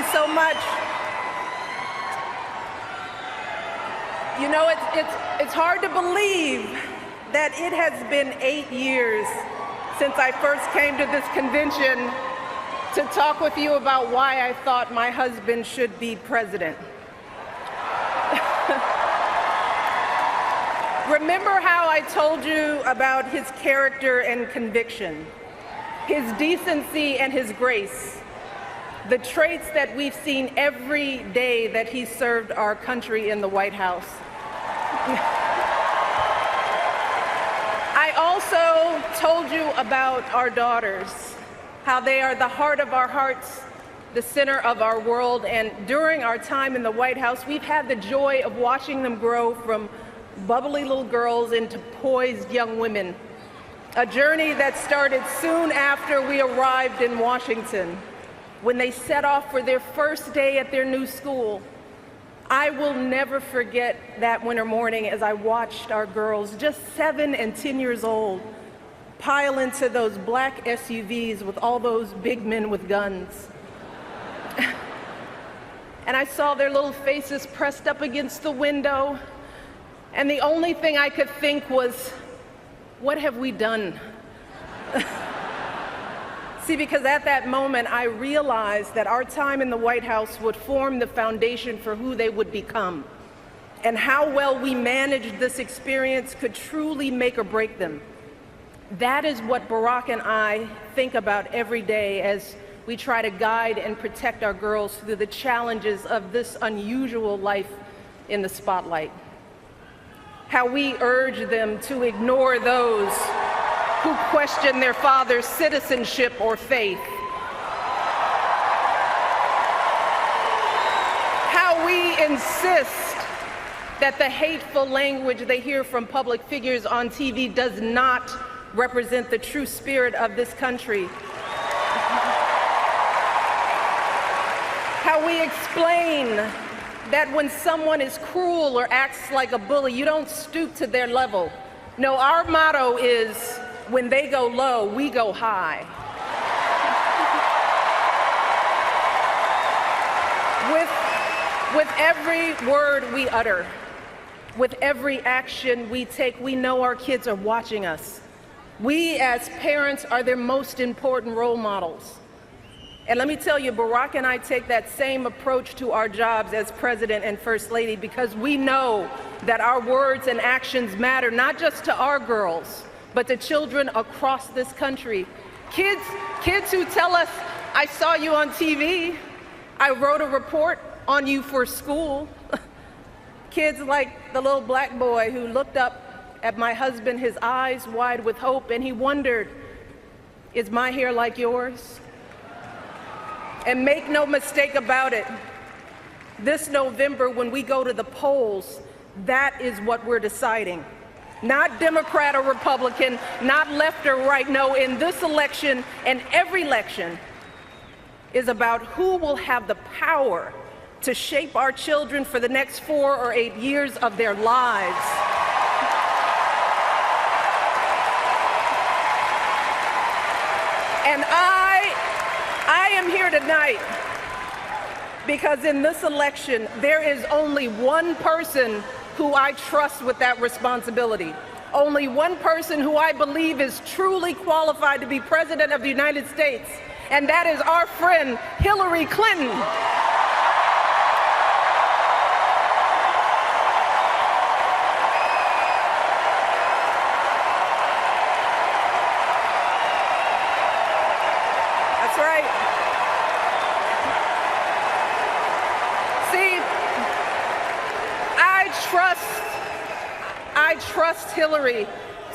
you so much. You know, it's hard to believe that it has been 8 years since I first came to this convention to talk with you about why I thought my husband should be president. Remember how I told you about his character and conviction, his decency and his grace, the traits that we've seen every day that he served our country in the White House. I also told you about our daughters, how they are the heart of our hearts, the center of our world, and during our time in the White House, we've had the joy of watching them grow from bubbly little girls into poised young women, a journey that started soon after we arrived in Washington, when they set off for their first day at their new school. I will never forget that winter morning as I watched our girls, just 7 and 10 years old, pile into those black SUVs with all those big men with guns. And I saw their little faces pressed up against the window, and the only thing I could think was, what have we done? See, because at that moment, I realized that our time in the White House would form the foundation for who they would become, and how well we managed this experience could truly make or break them. That is what Barack and I think about every day as we try to guide and protect our girls through the challenges of this unusual life in the spotlight. How we urge them to ignore those who question their father's citizenship or faith. How we insist that the hateful language they hear from public figures on TV does not represent the true spirit of this country. How we explain that when someone is cruel or acts like a bully, you don't stoop to their level. No, our motto is, when they go low, we go high. With every word we utter, with every action we take, we know our kids are watching us. We as parents are their most important role models. And let me tell you, Barack and I take that same approach to our jobs as President and First Lady, because we know that our words and actions matter, not just to our girls, but to children across this country. Kids who tell us, I saw you on TV, I wrote a report on you for school. Kids like the little black boy who looked up at my husband, his eyes wide with hope, and he wondered, is my hair like yours? And make no mistake about it, this November when we go to the polls, that is what we're deciding. Not Democrat or Republican, not left or right. No, in this election and every election is about who will have the power to shape our children for the next 4 or 8 years of their lives. And I am here tonight because in this election, there is only one person who I trust with that responsibility. Only one person who I believe is truly qualified to be President of the United States, and that is our friend Hillary Clinton. That's right. See, I trust Hillary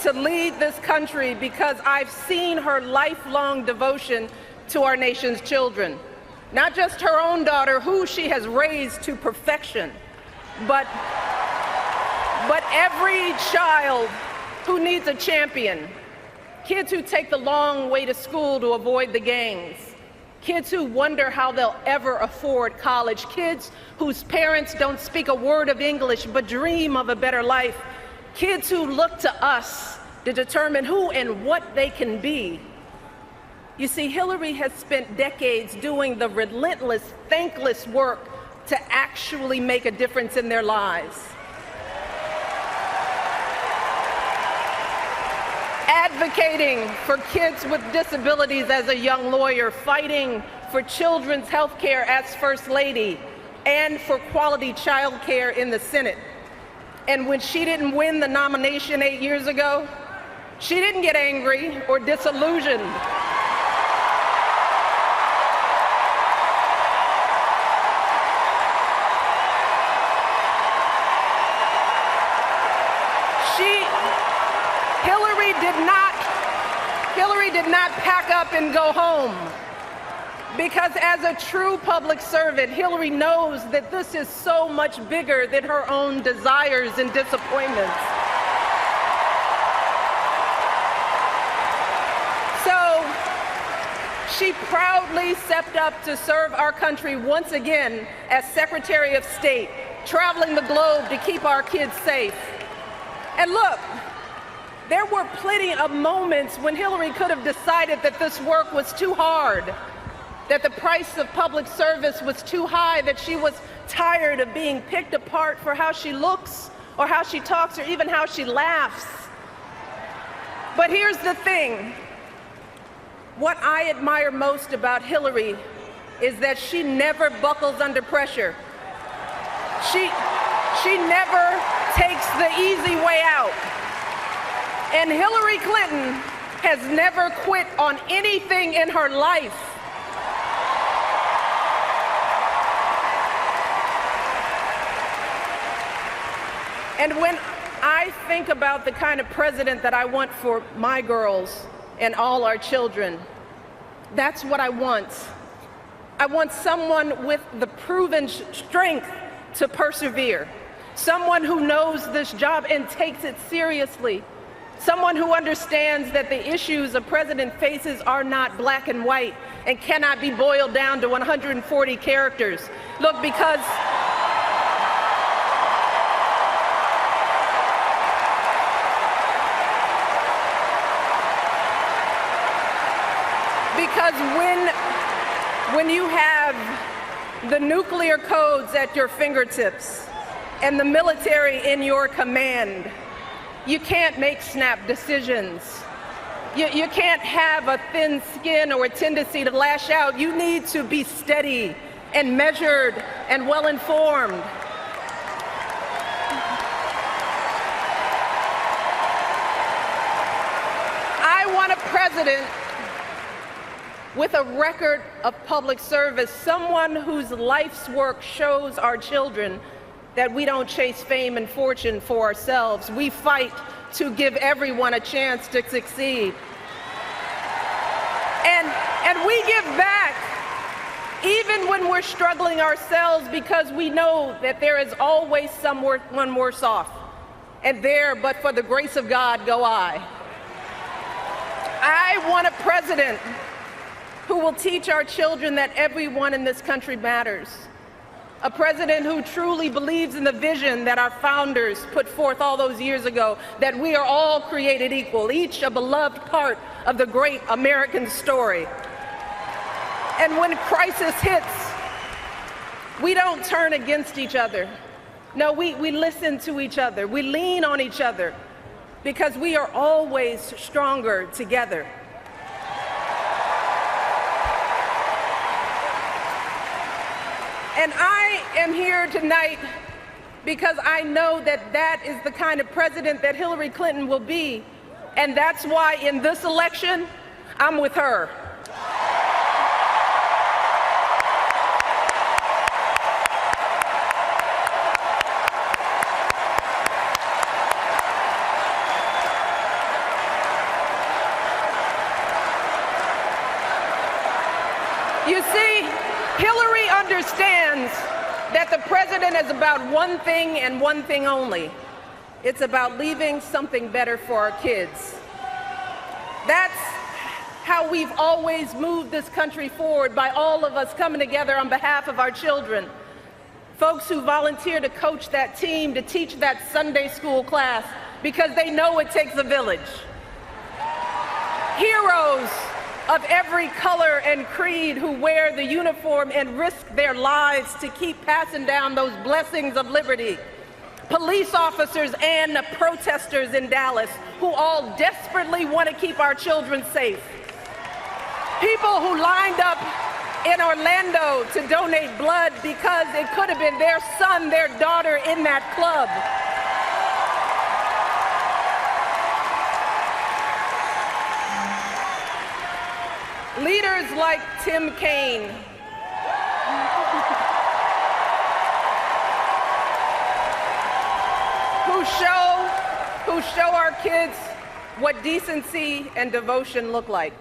to lead this country because I've seen her lifelong devotion to our nation's children. Not just her own daughter, who she has raised to perfection, but every child who needs a champion. Kids who take the long way to school to avoid the gangs. Kids who wonder how they'll ever afford college. Kids whose parents don't speak a word of English but dream of a better life. Kids who look to us to determine who and what they can be. You see, Hillary has spent decades doing the relentless, thankless work to actually make a difference in their lives. Advocating for kids with disabilities as a young lawyer, fighting for children's health care as First Lady, and for quality child care in the Senate. And when she didn't win the nomination 8 years ago, she didn't get angry or disillusioned. Hillary did not pack up and go home, because as a true public servant, Hillary knows that this is so much bigger than her own desires and disappointments. So she proudly stepped up to serve our country once again as Secretary of State, traveling the globe to keep our kids safe. And look, there were plenty of moments when Hillary could have decided that this work was too hard, that the price of public service was too high, that she was tired of being picked apart for how she looks or how she talks or even how she laughs. But here's the thing. What I admire most about Hillary is that she never buckles under pressure. She never takes the easy way out. And Hillary Clinton has never quit on anything in her life. And when I think about the kind of president that I want for my girls and all our children, that's what I want. I want someone with the proven strength to persevere, someone who knows this job and takes it seriously, someone who understands that the issues a president faces are not black and white and cannot be boiled down to 140 characters. Look, because when you have the nuclear codes at your fingertips and the military in your command, you can't make snap decisions. You can't have a thin skin or a tendency to lash out. You need to be steady and measured and well-informed. I want a president with a record of public service, someone whose life's work shows our children that we don't chase fame and fortune for ourselves. We fight to give everyone a chance to succeed. And we give back even when we're struggling ourselves, because we know that there is always someone worse off. And there, but for the grace of God, go I. I want a president who will teach our children that everyone in this country matters. A president who truly believes in the vision that our founders put forth all those years ago, that we are all created equal, each a beloved part of the great American story. And when crisis hits, we don't turn against each other. No, we listen to each other. We lean on each other, because we are always stronger together. And I am here tonight because I know that that is the kind of president that Hillary Clinton will be. And that's why in this election, I'm with her. You see, Hillary understands that the president is about one thing and one thing only. It's about leaving something better for our kids. That's how we've always moved this country forward, by all of us coming together on behalf of our children. Folks who volunteer to coach that team, to teach that Sunday school class, because they know it takes a village. Heroes of every color and creed who wear the uniform and risk their lives to keep passing down those blessings of liberty. Police officers and protesters in Dallas who all desperately want to keep our children safe. People who lined up in Orlando to donate blood because it could have been their son, their daughter in that club. Leaders like Tim Kaine, who show our kids what decency and devotion look like.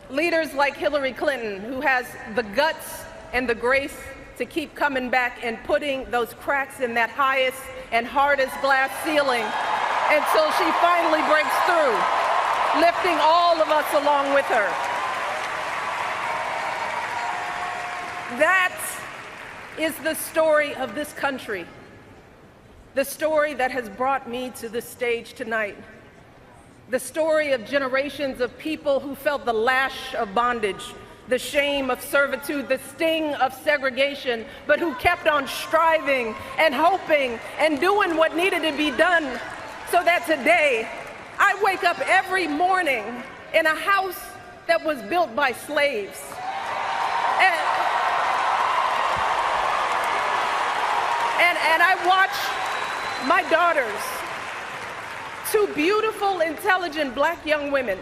Leaders like Hillary Clinton, who has the guts and the grace to keep coming back and putting those cracks in that highest and hardest glass ceiling until she finally breaks through, lifting all of us along with her. That is the story of this country, the story that has brought me to this stage tonight, the story of generations of people who felt the lash of bondage, the shame of servitude, the sting of segregation, but who kept on striving and hoping and doing what needed to be done so that today I wake up every morning in a house that was built by slaves. And I watch my daughters, two beautiful, intelligent black young women,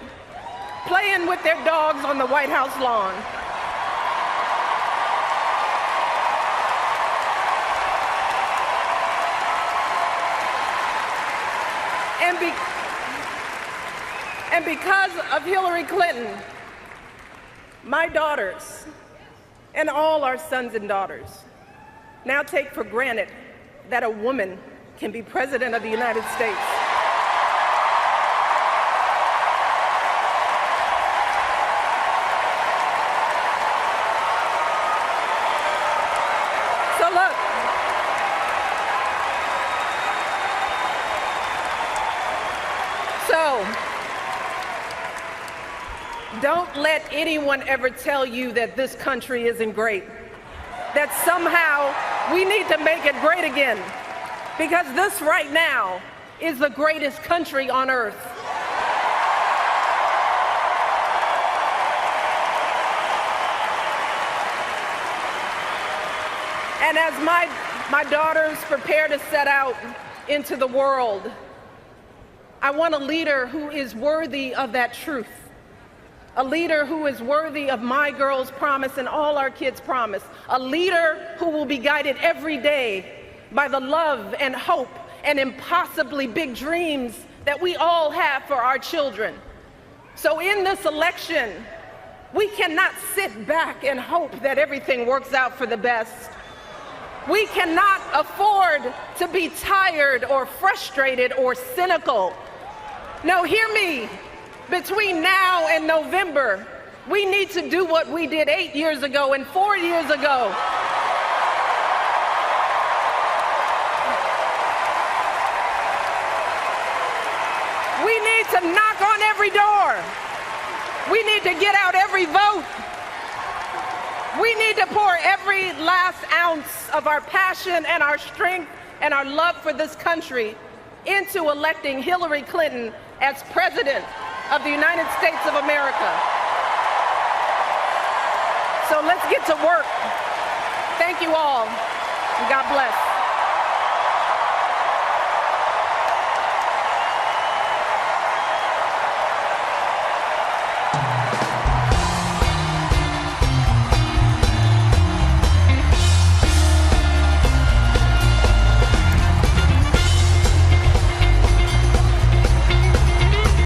playing with their dogs on the White House lawn. And because of Hillary Clinton, my daughters and all our sons and daughters now take for granted that a woman can be president of the United States. So look, don't let anyone ever tell you that this country isn't great, that somehow we need to make it great again, because this right now is the greatest country on earth. And as my daughters prepare to set out into the world, I want a leader who is worthy of that truth. A leader who is worthy of my girls' promise and all our kids' promise. A leader who will be guided every day by the love and hope and impossibly big dreams that we all have for our children. So in this election, we cannot sit back and hope that everything works out for the best. We cannot afford to be tired or frustrated or cynical. No, hear me. Between now and November, we need to do what we did 8 years ago and 4 years ago. We need to knock on every door. We need to get out every vote. We need to pour every last ounce of our passion and our strength and our love for this country into electing Hillary Clinton as President of the United States of America. So let's get to work. Thank you all, and God bless.